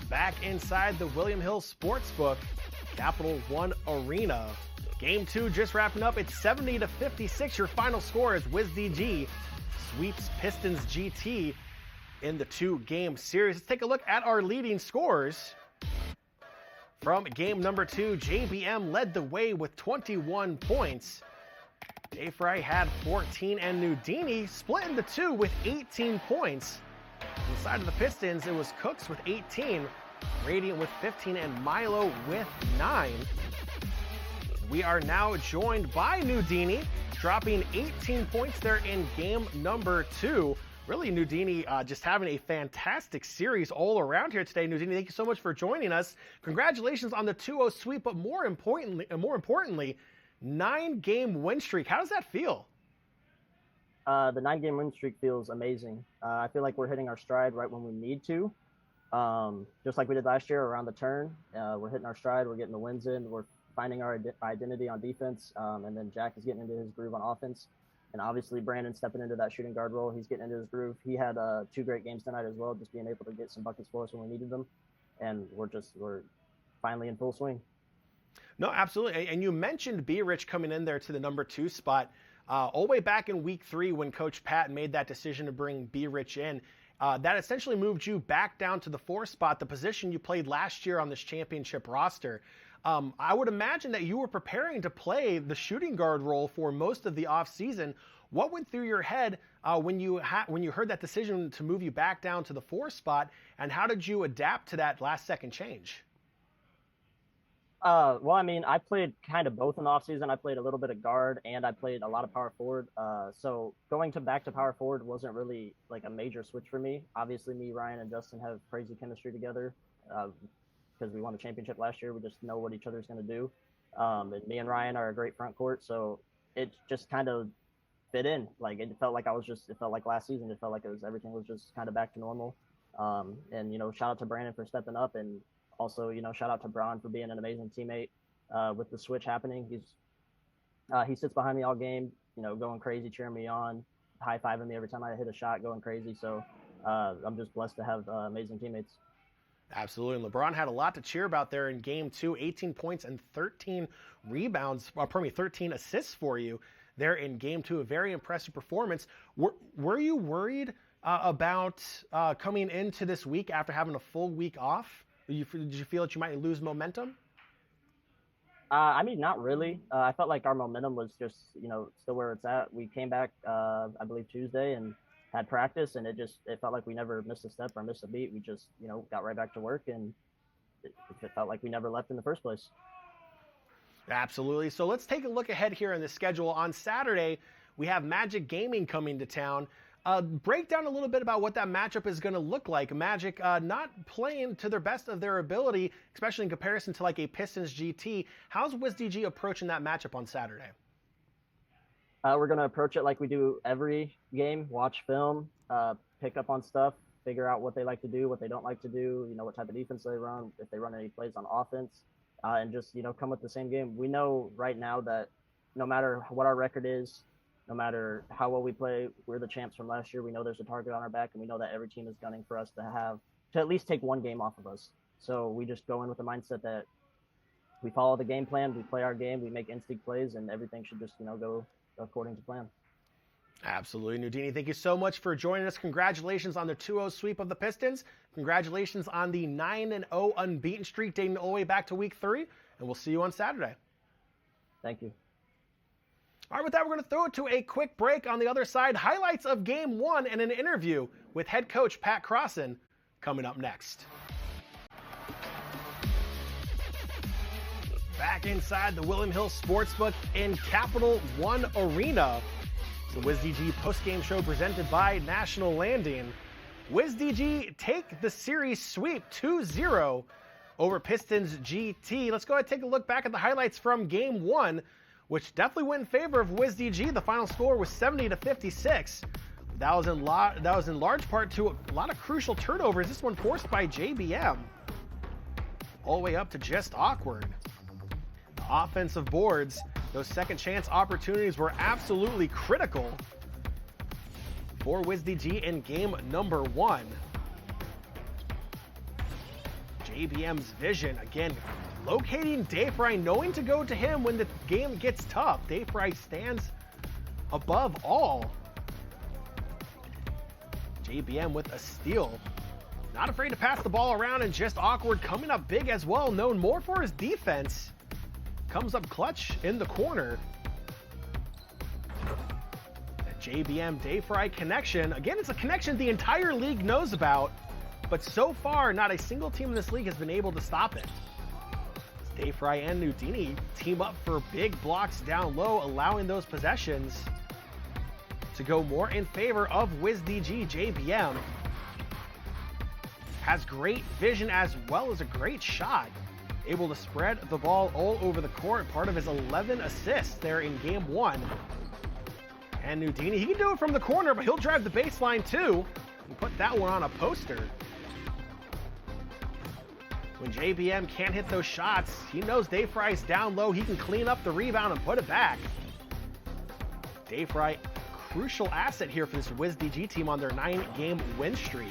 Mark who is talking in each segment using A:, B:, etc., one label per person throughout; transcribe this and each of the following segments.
A: Back inside the William Hill Sportsbook, Capital One Arena. Game 2 just wrapping up. It's 70-56. Your final score is WizDG sweeps Pistons GT in the 2-game series. Let's take a look at our leading scores. From game number 2, JBM led the way with 21 points. Dayfry had 14, and Newdini split into 2 with 18 points. Inside of the Pistons, it was Cooks with 18, Radiant with 15, and Milo with 9. We are now joined by Newdini, dropping 18 points there in game number 2. Really, Newdini just having a fantastic series all around here today. Newdini, thank you so much for joining us. Congratulations on the 2-0 sweep, but more importantly, 9-game win streak. How does that feel?
B: The 9-game win streak feels amazing. I feel like we're hitting our stride right when we need to. Just like we did last year around the turn, we're hitting our stride. We're getting the wins in. We're finding our identity on defense. And then Jack is getting into his groove on offense. And obviously Brandon stepping into that shooting guard role. He's getting into his groove. He had 2 great games tonight as well, just being able to get some buckets for us when we needed them. And we're finally in full swing. No, absolutely. And you mentioned B-Rich coming in there to the number 2 spot. All the way back in week 3 when Coach Pat made that decision to bring B-Rich in, that essentially moved you back down to the 4 spot, the position you played last year on this championship roster. I would imagine that you were preparing to play the shooting guard role for most of the offseason. What went through your head when you heard that decision to move you back down to the 4 spot, and how did you adapt to that last-second change? Well, I mean, I played kind of both in the offseason. I played a little bit of guard, and I played a lot of power forward. So going back to power forward wasn't really like a major switch for me. Obviously, me, Ryan, and Justin have crazy chemistry together because we won a championship last year. We just know what each other's going to do. And me and Ryan are a great front court, so it just kind of fit in. Like it felt like last season. It felt like everything was just kind of back to normal. And shout out to Brandon for stepping up, and also, shout out to Braun for being an amazing teammate with the switch happening. He sits behind me all game, going crazy, cheering me on, high-fiving me every time I hit a shot, going crazy. So I'm just blessed to have amazing teammates.
A: Absolutely. And LeBron had a lot to cheer about there in game 2, 18 points and 13 assists for you there in game 2. A very impressive performance. Were you worried about coming into this week after having a full week off? Did you feel that you might lose momentum?
B: I mean, not really. I felt like our momentum was just, still where it's at. We came back, I believe, Tuesday and had practice, and it felt like we never missed a step or missed a beat. We just, got right back to work, and it felt like we never left in the first place.
A: Absolutely. So let's take a look ahead here in the schedule. On Saturday, we have Magic Gaming coming to town. Break down a little bit about what that matchup is going to look like. Magic not playing to their best of their ability, especially in comparison to like a Pistons GT. How's WizDG approaching that matchup on Saturday?
B: We're going to approach it like we do every game, watch film, pick up on stuff, figure out what they like to do, what they don't like to do, what type of defense they run, if they run any plays on offense, and just, come with the same game. We know right now that no matter what our record is, no matter how well we play, we're the champs from last year. We know there's a target on our back, and we know that every team is gunning for us to at least take one game off of us. So we just go in with the mindset that we follow the game plan, we play our game, we make instinct plays, and everything should just, go according to plan.
A: Absolutely. Newdini, thank you so much for joining us. Congratulations on the 2-0 sweep of the Pistons. Congratulations on the 9-0 unbeaten streak dating all the way back to week 3, and we'll see you on Saturday.
B: Thank you.
A: All right, with that, we're going to throw it to a quick break. On the other side, highlights of Game 1 and an interview with head coach Pat Crossan coming up next. Back inside the William Hill Sportsbook in Capital One Arena. The WizDG postgame show presented by National Landing. WizDG take the series sweep 2-0 over Pistons GT. Let's go ahead and take a look back at the highlights from Game 1. Which definitely went in favor of WizDG. The final score was 70-56. That was in large part to a lot of crucial turnovers. This one forced by JBM. All the way up to just awkward. The offensive boards, those second chance opportunities were absolutely critical for WizDG in game number 1. JBM's vision, again, locating Dayfry, knowing to go to him when the game gets tough. Dayfry stands above all. JBM with a steal. Not afraid to pass the ball around, and just awkward, coming up big as well, known more for his defense. Comes up clutch in the corner. The JBM Dayfry connection. Again, it's a connection the entire league knows about, but so far, not a single team in this league has been able to stop it. Dayfry and Newdini team up for big blocks down low, allowing those possessions to go more in favor of WizDG. JBM has great vision as well as a great shot. Able to spread the ball all over the court, part of his 11 assists there in game 1. And Newdini, he can do it from the corner, but he'll drive the baseline too and put that one on a poster. When JBM can't hit those shots, he knows Dayfry's down low. He can clean up the rebound and put it back. Dayfry, crucial asset here for this WizDG team on their 9-game win streak.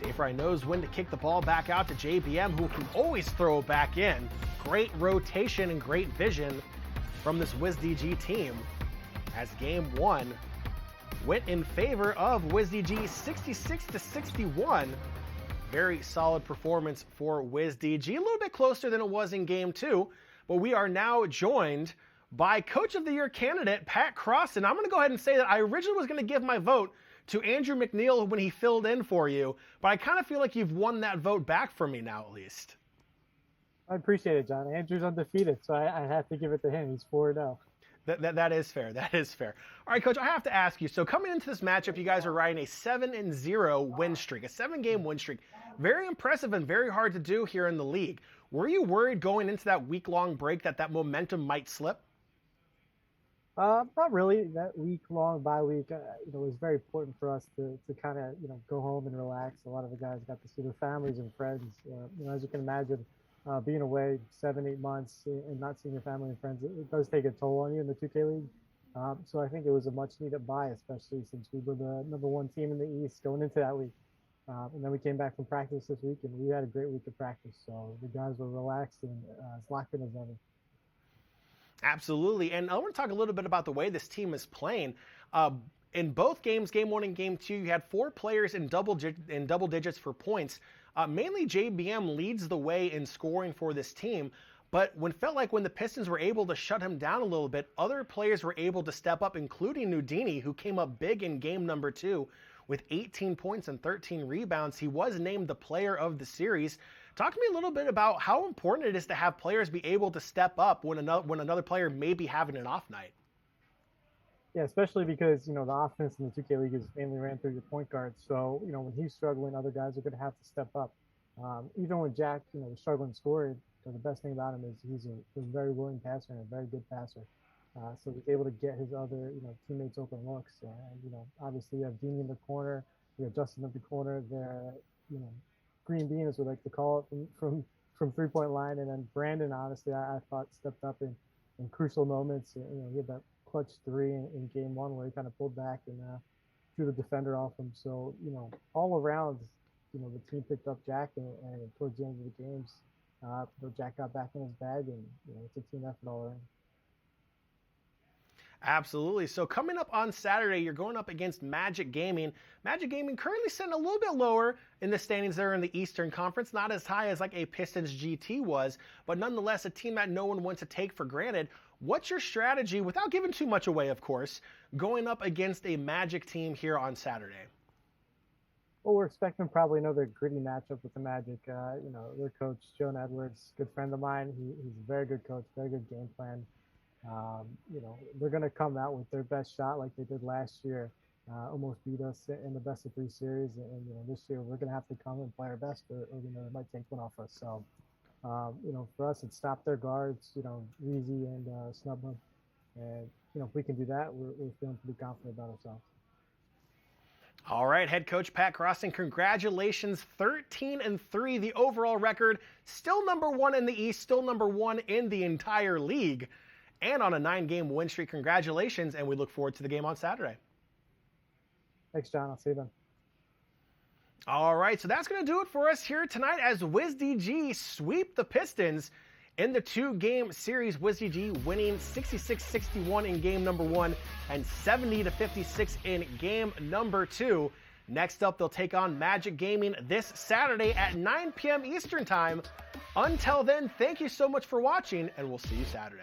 A: Dayfry knows when to kick the ball back out to JBM, who can always throw it back in. Great rotation and great vision from this WizDG team, as game 1 went in favor of WizDG 66-61. Very solid performance for WizDG. A little bit closer than it was in game 2, but we are now joined by Coach of the Year candidate Pat Cross. And I'm going to go ahead and say that I originally was going to give my vote to Andrew McNeil when he filled in for you, but I kind of feel like you've won that vote back from me now, at least.
C: I appreciate it, John. Andrew's undefeated, so I have to give it to him. He's 4-0.
A: That is fair. That is fair. All right, Coach, I have to ask you. So coming into this matchup, you guys are riding a 7-0 win streak, a 7-game win streak. Very impressive and very hard to do here in the league. Were you worried going into that week-long break that momentum might slip?
C: Not really. That week-long bye week, it was very important for us to kind of, go home and relax. A lot of the guys got to see their families and friends. As you can imagine, being away 7-8 months and not seeing your family and friends, it does take a toll on you in the 2K League. So I think it was a much-needed bye, especially since we were the #1 team in the East going into that week. And then we came back from practice this week, and we had a great week of practice. So the guys were relaxed and as locked in as ever.
A: Absolutely. And I want to talk a little bit about the way this team is playing. In both games, game 1 and game 2, you had 4 players in double digits for points. Mainly JBM leads the way in scoring for this team, but when the Pistons were able to shut him down a little bit, other players were able to step up, including Newdini, who came up big in game number 2 with 18 points and 13 rebounds. He was named the player of the series. Talk to me a little bit about how important it is to have players be able to step up when another player may be having an off night.
C: Yeah, especially because, the offense in the 2K League is mainly ran through your point guard. So, when he's struggling, other guys are going to have to step up. Even when Jack, was struggling to score, the best thing about him is he's a very willing passer and a very good passer. So he's able to get his other, teammates open looks. And, obviously you have Dini in the corner, you have Justin in the corner, the, green bean, as we like to call it, from 3-point line. And then Brandon, honestly, I thought stepped up in crucial moments. He had that clutch 3 in game 1 where he kind of pulled back and threw the defender off him. So, all around, the team picked up Jack, and towards the end of the games, Jack got back in his bag, and, it's a team effort all around.
A: Absolutely. So coming up on Saturday, you're going up against Magic Gaming. Magic Gaming currently sitting a little bit lower in the standings there in the Eastern Conference, not as high as like a Pistons GT was, but nonetheless a team that no one wants to take for granted. What's your strategy, without giving too much away, of course, going up against a Magic team here on Saturday?
C: Well, we're expecting probably another gritty matchup with the Magic. Their coach, Joan Edwards, good friend of mine. He's a very good coach, very good game plan. They're going to come out with their best shot like they did last year, almost beat us in the best of 3 series. And, this year we're going to have to come and play our best, or they might take one off us. So, for us, it's stop their guards, Weezy and snub them. And, if we can do that, we're feeling pretty confident about ourselves.
A: All right, head coach Pat Crossing, congratulations. 13-3, the overall record. Still #1 in the East, still #1 in the entire league. And on a 9-game win streak. Congratulations, and we look forward to the game on Saturday.
C: Thanks, John. I'll see you then.
A: All right, so that's going to do it for us here tonight as WizDG sweep the Pistons in the 2-game series. WizDG winning 66-61 in game number 1 and 70-56 in game number 2. Next up, they'll take on Magic Gaming this Saturday at 9 p.m. Eastern Time. Until then, thank you so much for watching, and we'll see you Saturday.